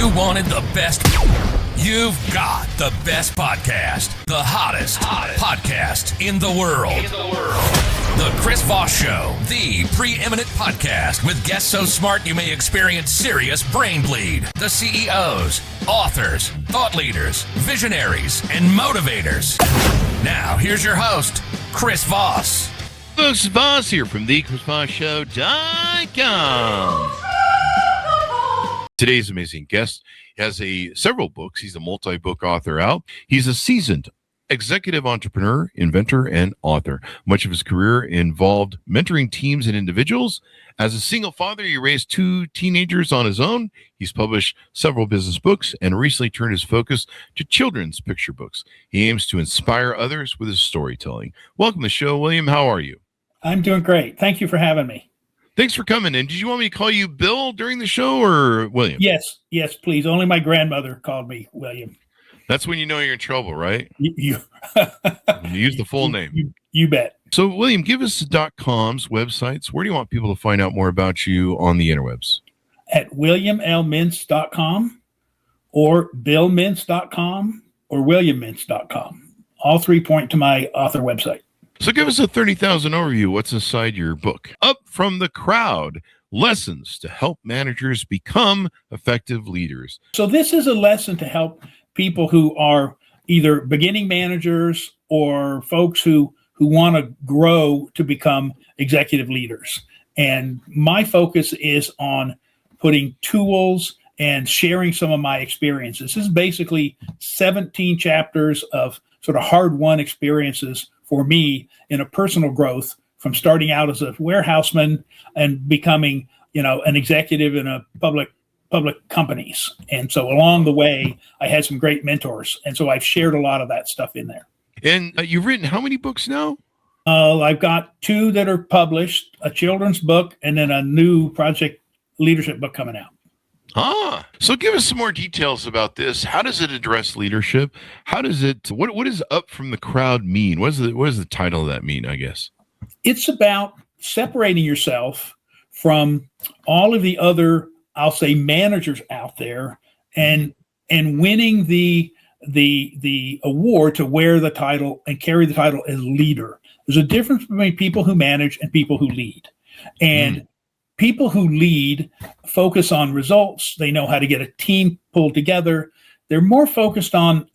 You wanted the best. You've got the best podcast. The hottest podcast in the world. The Chris Voss Show, the preeminent podcast with guests so smart you may experience serious brain bleed. The CEOs, authors, thought leaders, visionaries, and motivators. Now, here's your host, Chris Voss. Folks, Voss here from thechrisvossshow.com. Today's amazing guest has several books. He's a multi-book author out. He's a seasoned executive entrepreneur, inventor, and author. Much of his career involved mentoring teams and individuals. As a single father, he raised 2 teenagers on his own. He's published several business books and recently turned his focus to children's picture books. He aims to inspire others with his storytelling. Welcome to the show, William. How are you? I'm doing great. Thank you for having me. Thanks for coming. And did you want me to call you Bill during the show or William? Yes, please. Only my grandmother called me William. That's when you know you're in trouble, right? You use the full name. You bet. So, William, give us .com's websites. Where do you want people to find out more about you on the interwebs? At williamlmintz.com or billmintz.com or williammintz.com. All 3 point to my author website. So give us a 30,000 overview. What's inside your book? Up from the Crowd, Lessons to Help Managers Become Effective Leaders. So this is a lesson to help people who are either beginning managers or folks who want to grow to become executive leaders. And my focus is on putting tools and sharing some of my experiences. This is basically 17 chapters of sort of hard-won experiences for me in a personal growth from starting out as a warehouseman and becoming, an executive in a public companies. And so along the way, I had some great mentors. And so I've shared a lot of that stuff in there. And you've written how many books now? I've got 2 that are published, a children's book, and then a new project leadership book coming out. So give us some more details about this. How does it address leadership? What does Up from the Crowd mean? What does the title of that mean, I guess? It's about separating yourself from all of the other, I'll say, managers out there and winning the award to wear the title and carry the title as leader. There's a difference between people who manage and people who lead. And people who lead focus on results. They know how to get a team pulled together. They're more focused on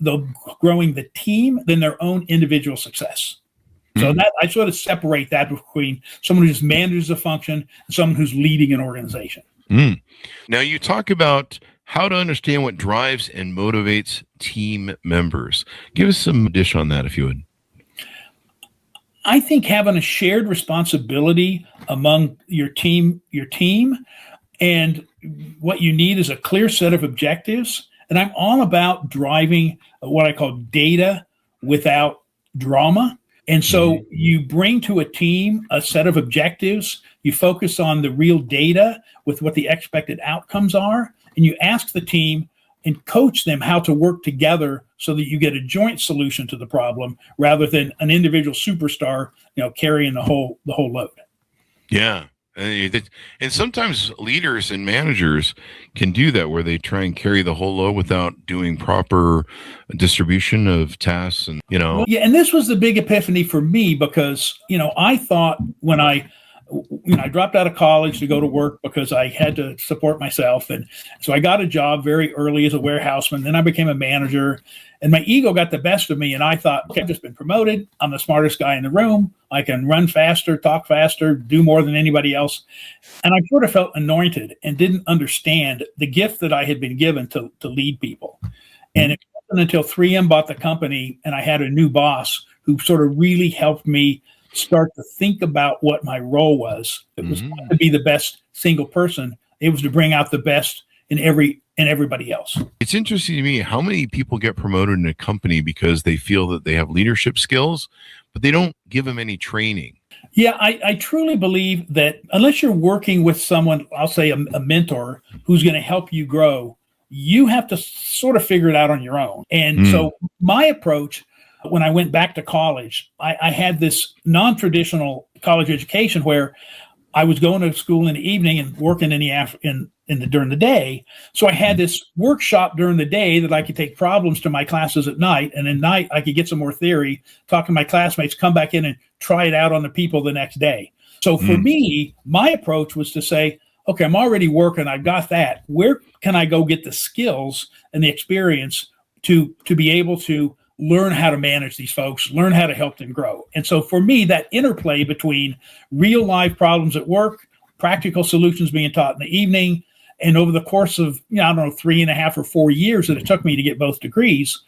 growing the team than their own individual success. So that I sort of separate that between someone who just manages a function and someone who's leading an organization. Now you talk about how to understand what drives and motivates team members. Give us some dish on that, if you would. I think having a shared responsibility among your team, and what you need is a clear set of objectives. And I'm all about driving what I call data without drama. And so you bring to a team a set of objectives, you focus on the real data with what the expected outcomes are, and you ask the team and coach them how to work together so that you get a joint solution to the problem rather than an individual superstar, carrying the whole load. Yeah. And sometimes leaders and managers can do that where they try and carry the whole load without doing proper distribution of tasks and. Yeah, and this was the big epiphany for me because, I thought when I dropped out of college to go to work because I had to support myself. And so I got a job very early as a warehouseman. Then I became a manager and my ego got the best of me. And I thought, okay, I've just been promoted. I'm the smartest guy in the room. I can run faster, talk faster, do more than anybody else. And I sort of felt anointed and didn't understand the gift that I had been given to lead people. And it wasn't until 3M bought the company and I had a new boss who sort of really helped me start to think about what my role was. It was not to be the best single person. It was to bring out the best in everybody else. It's interesting to me how many people get promoted in a company because they feel that they have leadership skills, but they don't give them any training. Yeah, I truly believe that unless you're working with someone, I'll say a mentor who's going to help you grow, you have to sort of figure it out on your own. And so my approach, when I went back to college, I had this non-traditional college education where I was going to school in the evening and working during the day. So I had this workshop during the day that I could take problems to my classes at night. And at night I could get some more theory, talk to my classmates, come back in and try it out on the people the next day. So for me, my approach was to say, okay, I'm already working. I've got that. Where can I go get the skills and the experience to be able to learn how to manage these folks, learn how to help them grow? And so for me, that interplay between real life problems at work, practical solutions being taught in the evening, and over the course of, 3.5 or 4 years that it took me to get both degrees,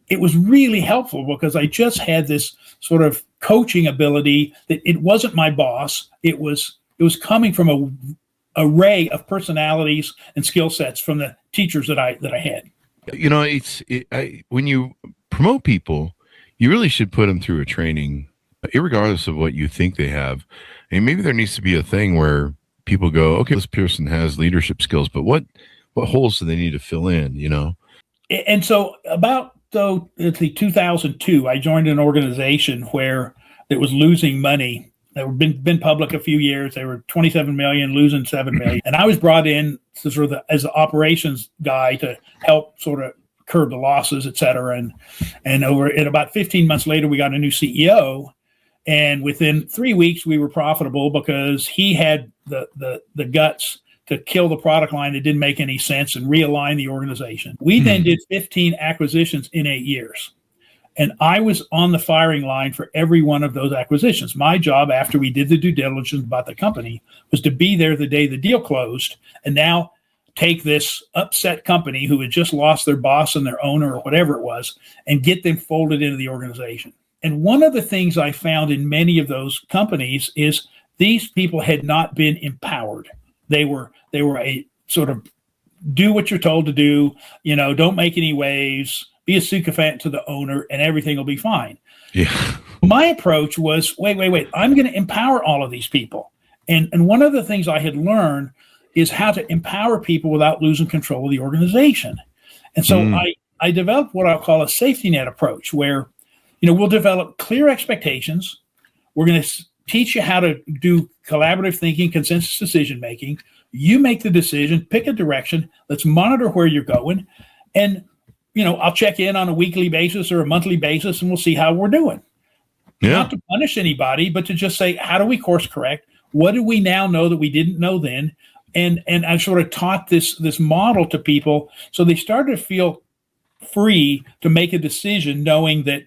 it was really helpful because I just had this sort of coaching ability that it wasn't my boss. It was coming from a array of personalities and skill sets from the teachers that I had. When you promote people, you really should put them through a training, irregardless of what you think they have. And maybe there needs to be a thing where people go, okay, this person has leadership skills, but what holes do they need to fill in, And so about 2002, I joined an organization where it was losing money. They were been public a few years. They were 27 million, losing 7 million. And I was brought in to as the operations guy to help sort of curb the losses, et cetera. And about 15 months later, we got a new CEO. And within 3 weeks, we were profitable because he had the guts to kill the product line that didn't make any sense and realign the organization. We then did 15 acquisitions in 8 years. And I was on the firing line for every one of those acquisitions. My job after we did the due diligence about the company was to be there the day the deal closed and now take this upset company who had just lost their boss and their owner or whatever it was and get them folded into the organization. And one of the things I found in many of those companies is these people had not been empowered. They were a sort of do what you're told to do, don't make any waves, be a sycophant to the owner, and everything will be fine. Yeah. My approach was, wait, I'm going to empower all of these people. And one of the things I had learned is how to empower people without losing control of the organization. And so I developed what I'll call a safety net approach where, we'll develop clear expectations. We're going to teach you how to do collaborative thinking, consensus decision making. You make the decision, pick a direction. Let's monitor where you're going. And, I'll check in on a weekly basis or a monthly basis and we'll see how we're doing. Yeah. Not to punish anybody, but to just say, how do we course correct? What do we now know that we didn't know then? And I sort of taught this model to people so they started to feel free to make a decision knowing that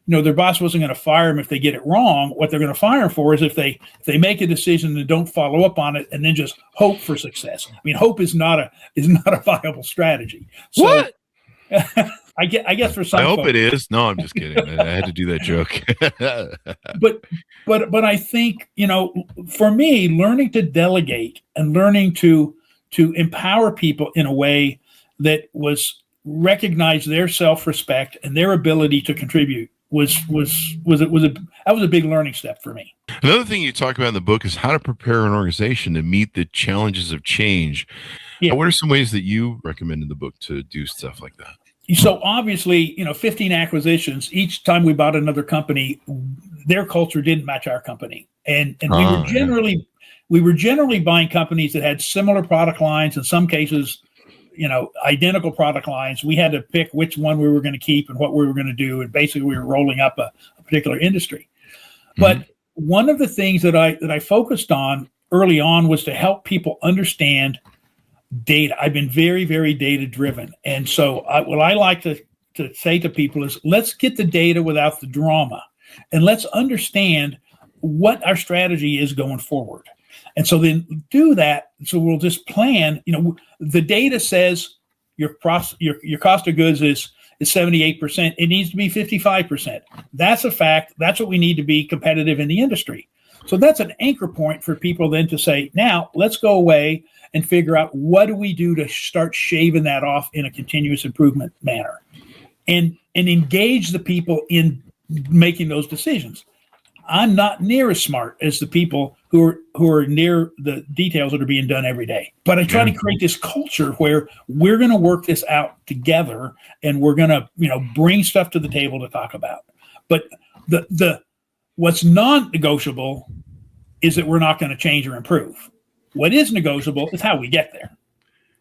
their boss wasn't going to fire them if they get it wrong. What they're going to fire them for is if they make a decision and don't follow up on it and then just hope for success. I mean, hope is not a viable strategy. So, what? I guess for some I hope folks, it is. No, I'm just kidding. I had to do that joke. but I think, for me, learning to delegate and learning to empower people in a way that was recognize their self-respect and their ability to contribute was a big learning step for me. Another thing you talk about in the book is how to prepare an organization to meet the challenges of change. Yeah. What are some ways that you recommend in the book to do stuff like that? So obviously, 15 acquisitions. Each time we bought another company, their culture didn't match our company, and we were generally buying companies that had similar product lines. In some cases, identical product lines. We had to pick which one we were going to keep and what we were going to do. And basically we were rolling up a particular industry. But one of the things that I focused on early on was to help people understand data. I've been very, very data driven. And so what I like to say to people is let's get the data without the drama and let's understand what our strategy is going forward. And so then do that. So we'll just plan, the data says your cost of goods is 78%. It needs to be 55%. That's a fact. That's what we need to be competitive in the industry. So that's an anchor point for people then to say, now let's go away and figure out what do we do to start shaving that off in a continuous improvement manner and engage the people in making those decisions. I'm not near as smart as the people who are near the details that are being done every day. But I try to create this culture where we're going to work this out together and we're going to, bring stuff to the table to talk about. But the what's non-negotiable is that we're not going to change or improve. What is negotiable is how we get there.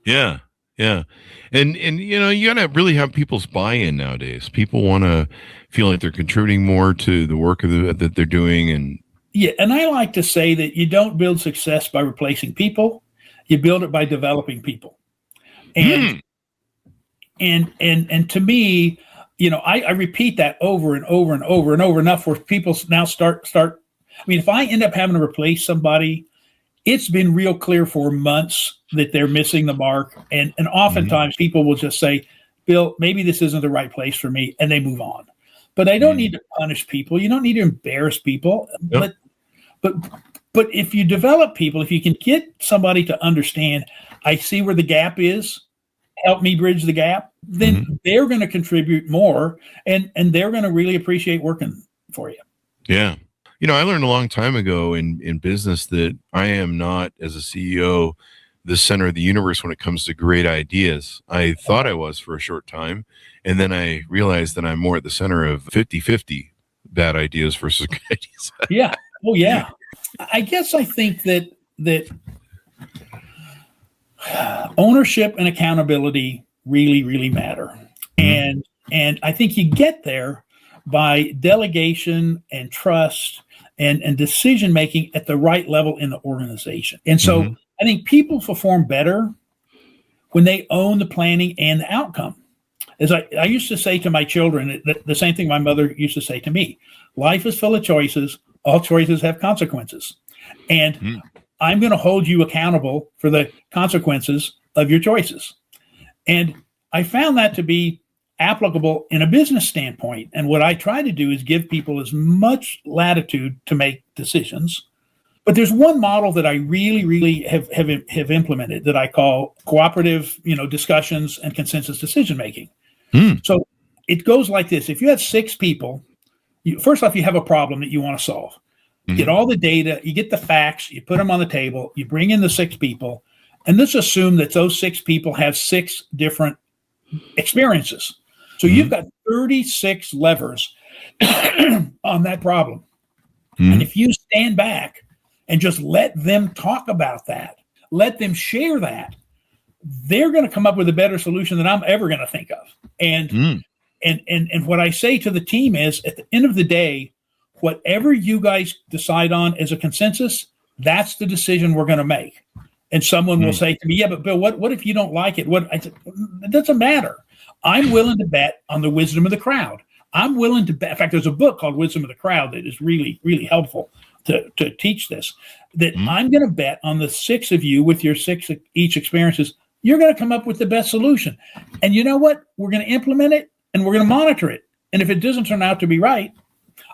Yeah. Yeah. And you know, you got to really have people's buy-in nowadays. People want to feel like they're contributing more to the work that they're doing. And yeah. And I like to say that you don't build success by replacing people. You build it by developing people. And and to me, you know, I repeat that over and over and over and over enough where people now start. I mean, if I end up having to replace somebody, it's been real clear for months that they're missing the mark. And oftentimes people will just say, Bill, maybe this isn't the right place for me. And they move on. But I don't need to punish people. You don't need to embarrass people. Yep. But if you develop people, if you can get somebody to understand, I see where the gap is, help me bridge the gap, then they're going to contribute more and they're going to really appreciate working for you. Yeah. You know, I learned a long time ago in business that I am not, as a CEO, the center of the universe when it comes to great ideas. I thought I was for a short time, and then I realized that I'm more at the center of 50-50 bad ideas versus good ideas. Yeah. Oh, yeah. I guess I think that ownership and accountability really, really matter. And I think you get there by delegation and trust and decision making at the right level in the organization. And so I think people perform better when they own the planning and the outcome. As I used to say to my children, the same thing my mother used to say to me: life is full of choices. All choices have consequences. And I'm going to hold you accountable for the consequences of your choices. And I found that to be applicable in a business standpoint. And what I try to do is give people as much latitude to make decisions. But there's one model that I really, really have implemented that I call cooperative, discussions and consensus decision making. So it goes like this: if you have 6 people, first off, you have a problem that you want to solve. You get all the data, you get the facts, you put them on the table, you bring in the 6 people, and let's assume that those 6 people have 6 different experiences. So you've got 36 levers on that problem. And if you stand back and just let them talk about that, let them share that, they're going to come up with a better solution than I'm ever going to think of. And what I say to the team is, at the end of the day, whatever you guys decide on as a consensus, that's the decision we're going to make. And someone will say to me, yeah, but Bill, what if you don't like it? I said, it doesn't matter. I'm willing to bet on the wisdom of the crowd. I'm willing to bet. In fact, there's a book called Wisdom of the Crowd that is really, really helpful to teach this, that I'm going to bet on the 6 of you with your 6 each experiences. You're going to come up with the best solution. And you know what? We're going to implement it and we're going to monitor it. And if it doesn't turn out to be right,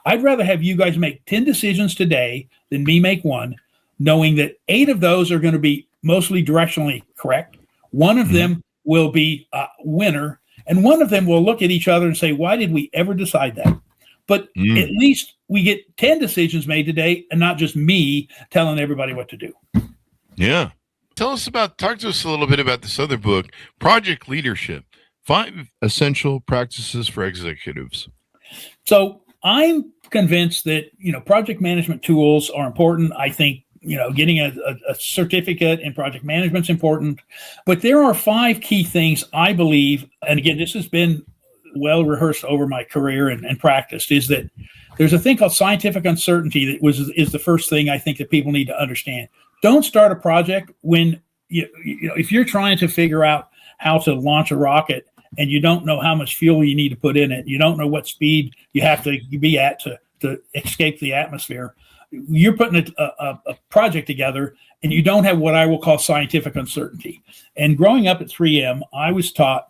I'd rather have you guys make 10 decisions today than me make one, knowing that 8 of those are going to be mostly directionally correct. 1 of them will be a winner, and 1 of them will look at each other and say, why did we ever decide that? But at least we get 10 decisions made today and not just me telling everybody what to do. Yeah. Talk to us a little bit about this other book, Project Leadership, 5 Essential Practices for Executives. So I'm convinced that, project management tools are important. I think, getting a certificate in project management is important. But there are 5 key things I believe, and again, this has been well rehearsed over my career and practiced, is that there's a thing called scientific uncertainty that is the first thing I think that people need to understand. Don't start a project when, if you're trying to figure out how to launch a rocket and you don't know how much fuel you need to put in it, you don't know what speed you have to be at to escape the atmosphere. You're putting a project together and you don't have what I will call scientific uncertainty. And growing up at 3M, I was taught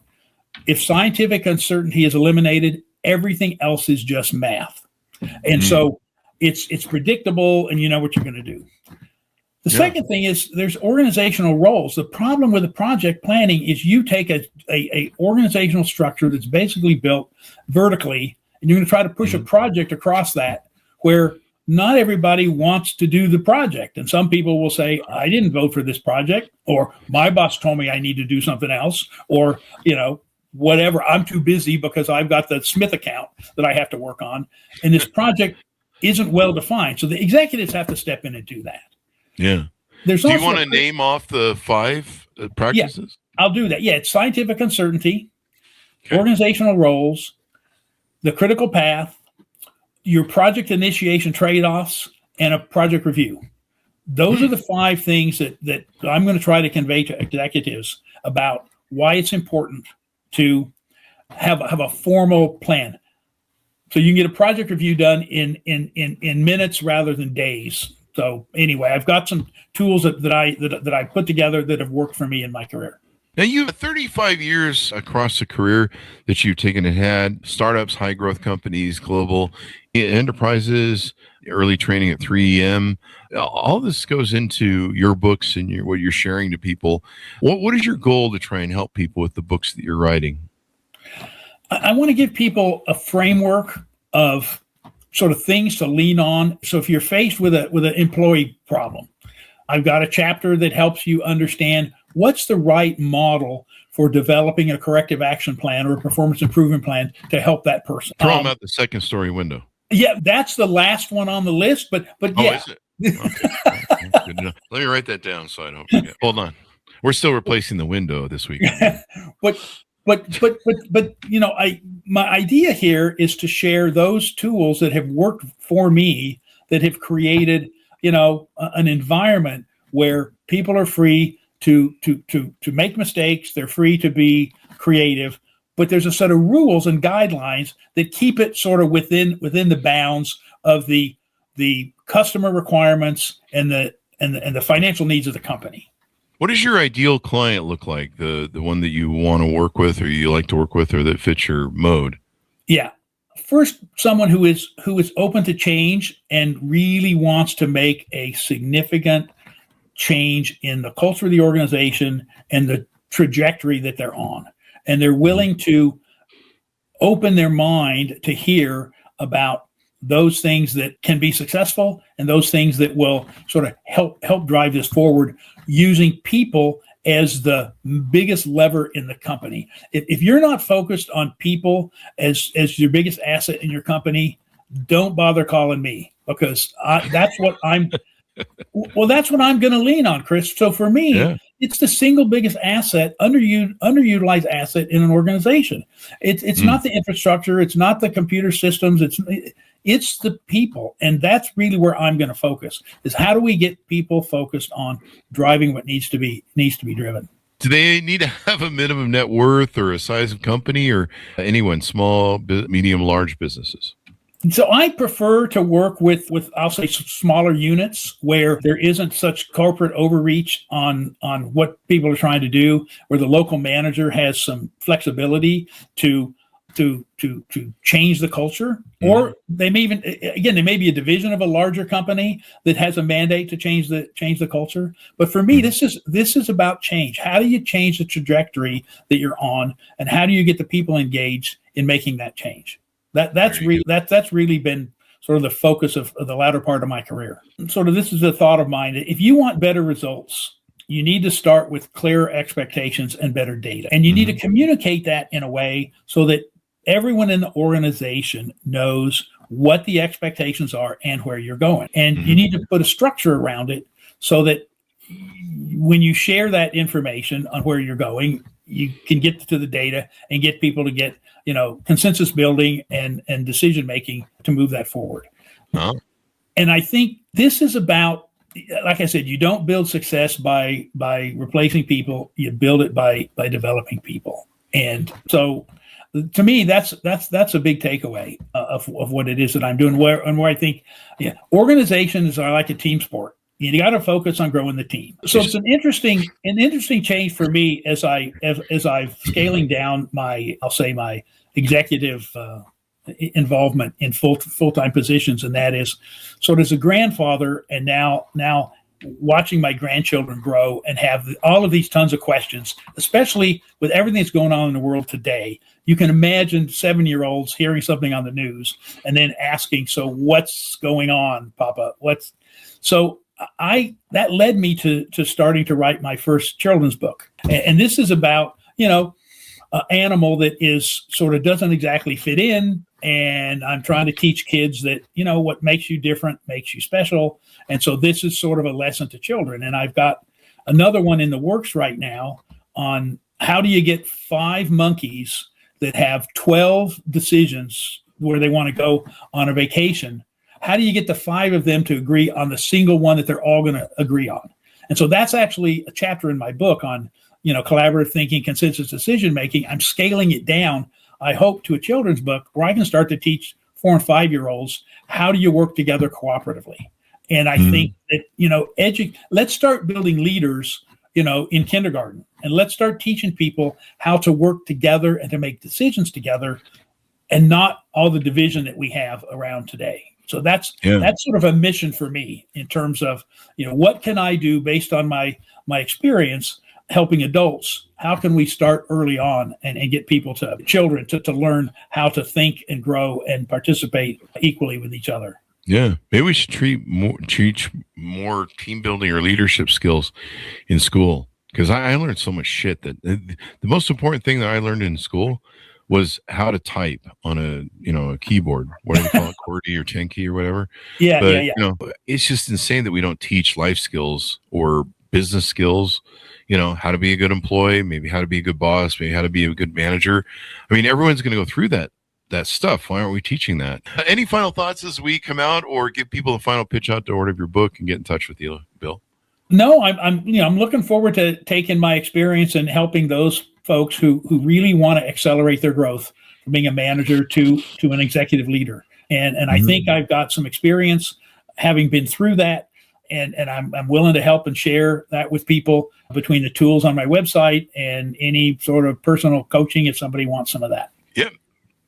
if scientific uncertainty is eliminated, everything else is just math. And so it's predictable and you know what you're going to do. The second thing is there's organizational roles. The problem with the project planning is you take a organizational structure that's basically built vertically, and you're going to try to push a project across that where not everybody wants to do the project. And some people will say, I didn't vote for this project, or my boss told me I need to do something else, or, whatever, I'm too busy because I've got the Smith account that I have to work on. And this project isn't well defined. So the executives have to step in and do that. Yeah. There's Do you also want to name off the 5 practices? Yeah, I'll do that. Yeah, it's scientific uncertainty, Okay. organizational roles, the critical path, your project initiation trade-offs, and a project review. Those are the 5 things that I'm going to try to convey to executives about why it's important to have a formal plan. So you can get a project review done in minutes rather than days. So anyway, I've got some tools that I put together that have worked for me in my career. Now, you have 35 years across the career that you've taken and had startups, high growth companies, global enterprises, early training at 3M. All this goes into your books and what you're sharing to people. What is your goal to try and help people with the books that you're writing? I want to give people a framework of sort of things to lean on. So if you're faced with an employee problem, I've got a chapter that helps you understand what's the right model for developing a corrective action plan or a performance improvement plan to help that person. Throw them out the second story window. Yeah, that's the last one on the list, but yeah. Is it? Okay. Good to know. Let me write that down so I don't forget. Hold on. We're still replacing the window this week. But my idea here is to share those tools that have worked for me, that have created, an environment where people are free to make mistakes. They're free to be creative, but there's a set of rules and guidelines that keep it sort of within the bounds of the customer requirements and the financial needs of the company. What does your ideal client look like? The one that you want to work with, or you like to work with, or that fits your mode? Yeah. First, someone who is open to change and really wants to make a significant change in the culture of the organization and the trajectory that they're on. And they're willing to open their mind to hear about those things that can be successful and those things that will sort of help drive this forward, using people as the biggest lever in the company. If you're not focused on people as your biggest asset in your company, don't bother calling me, because that's what I'm going to lean on, Chris. So for me, It's the single biggest asset, underutilized asset in an organization. It's not the infrastructure, it's not the computer systems, it's the people. And that's really where I'm going to focus, is how do we get people focused on driving what needs to be driven. Do they need to have a minimum net worth or a size of company, or anyone, small, medium, large businesses? So I prefer to work with I'll say smaller units where there isn't such corporate overreach on what people are trying to do, where the local manager has some flexibility to change the culture. Or they may be a division of a larger company that has a mandate to change the culture. But for me, this is about change. How do you change the trajectory that you're on, and how do you get the people engaged in making that change? That's really been sort of the focus of the latter part of my career. Sort of, this is a thought of mine. If you want better results, you need to start with clear expectations and better data. And you need to communicate that in a way so that everyone in the organization knows what the expectations are and where you're going. And you need to put a structure around it so that when you share that information on where you're going, you can get to the data and get people to get, consensus building and decision making to move that forward. And I think this is about, like I said, you don't build success by replacing people. You build it by developing people. And so, to me, that's a big takeaway of what it is that I'm doing. Where I think, organizations are like a team sport. You got to focus on growing the team. So it's an interesting change for me as I've scaling down my executive involvement in full-time positions, and that is sort of as a grandfather, and now watching my grandchildren grow and have all of these tons of questions, especially with everything that's going on in the world today. You can imagine 7-year-olds hearing something on the news and then asking, "So what's going on, Papa? That led me to starting to write my first children's book. And this is about, an animal that is sort of doesn't exactly fit in, and I'm trying to teach kids that, what makes you different makes you special. And so this is sort of a lesson to children. And I've got another one in the works right now on how do you get 5 monkeys that have 12 decisions where they want to go on a vacation. How do you get the 5 of them to agree on the single one that they're all going to agree on? And so that's actually a chapter in my book on, collaborative thinking, consensus decision making. I'm scaling it down, I hope, to a children's book where I can start to teach 4 and 5-year-olds how do you work together cooperatively. And I think that, let's start building leaders, in kindergarten, and let's start teaching people how to work together and to make decisions together, and not all the division that we have around today. So that's sort of a mission for me in terms of, what can I do based on my experience helping adults? How can we start early on and get children to learn how to think and grow and participate equally with each other? Yeah, maybe we should teach more team building or leadership skills in school, because I learned so much shit that the most important thing that I learned in school was how to type on a keyboard. What do they call it, QWERTY or 10 key or whatever? Yeah. It's just insane that we don't teach life skills or business skills. How to be a good employee, maybe how to be a good boss, maybe how to be a good manager. I mean, everyone's going to go through that stuff. Why aren't we teaching that? Any final thoughts as we come out, or give people the final pitch out to order your book and get in touch with you, Bill? No, I'm looking forward to taking my experience and helping those folks who really want to accelerate their growth from being a manager to an executive leader. And I think I've got some experience having been through that. And I'm willing to help and share that with people between the tools on my website and any sort of personal coaching if somebody wants some of that. Yep.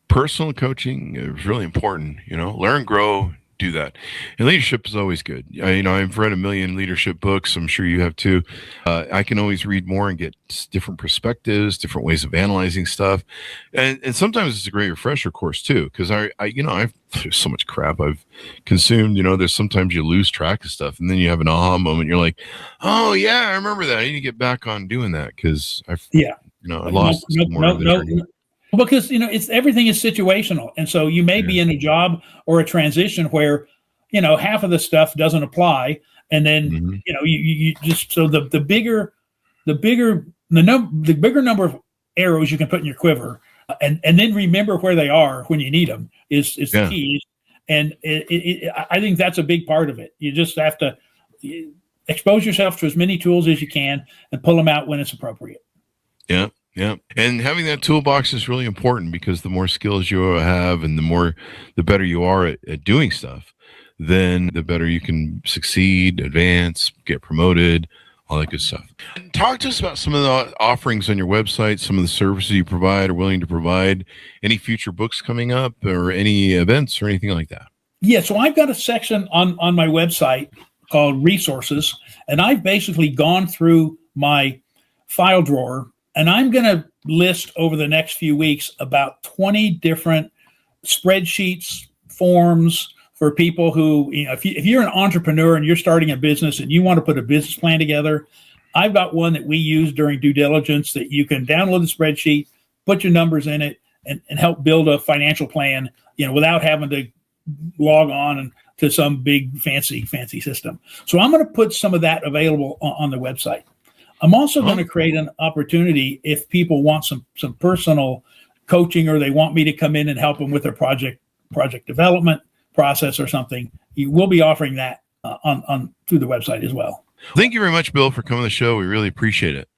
Personal coaching is really important. Learn, grow, do that. And leadership is always good. I've read 1 million leadership books. I'm sure you have too. I can always read more and get different perspectives, different ways of analyzing stuff. And sometimes it's a great refresher course too, because there's so much crap I've consumed. There's sometimes you lose track of stuff, and then you have an aha moment. You're like, oh yeah, I remember that. I need to get back on doing that because I lost more of the journey. Because everything is situational, and so you may be in a job or a transition where half of the stuff doesn't apply, and then you just so the bigger number of arrows you can put in your quiver, and then remember where they are when you need them is the key. And I think that's a big part of it. You just have to expose yourself to as many tools as you can and pull them out when it's appropriate. Yeah. Yeah. And having that toolbox is really important, because the more skills you have and the better you are at doing stuff, then the better you can succeed, advance, get promoted, all that good stuff. Talk to us about some of the offerings on your website, some of the services you provide or willing to provide, any future books coming up or any events or anything like that. Yeah. So I've got a section on my website called resources, and I've basically gone through my file drawer. And I'm going to list over the next few weeks about 20 different spreadsheets, forms for people who, if you're an entrepreneur and you're starting a business and you want to put a business plan together, I've got one that we use during due diligence that you can download the spreadsheet, put your numbers in it, and help build a financial plan, without having to log on to some big fancy system. So I'm going to put some of that available on the website. I'm also going to create an opportunity if people want some personal coaching, or they want me to come in and help them with their project development process or something. We'll be offering that on through the website as well. Thank you very much, Bill, for coming to the show. We really appreciate it.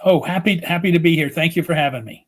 Oh, happy to be here. Thank you for having me.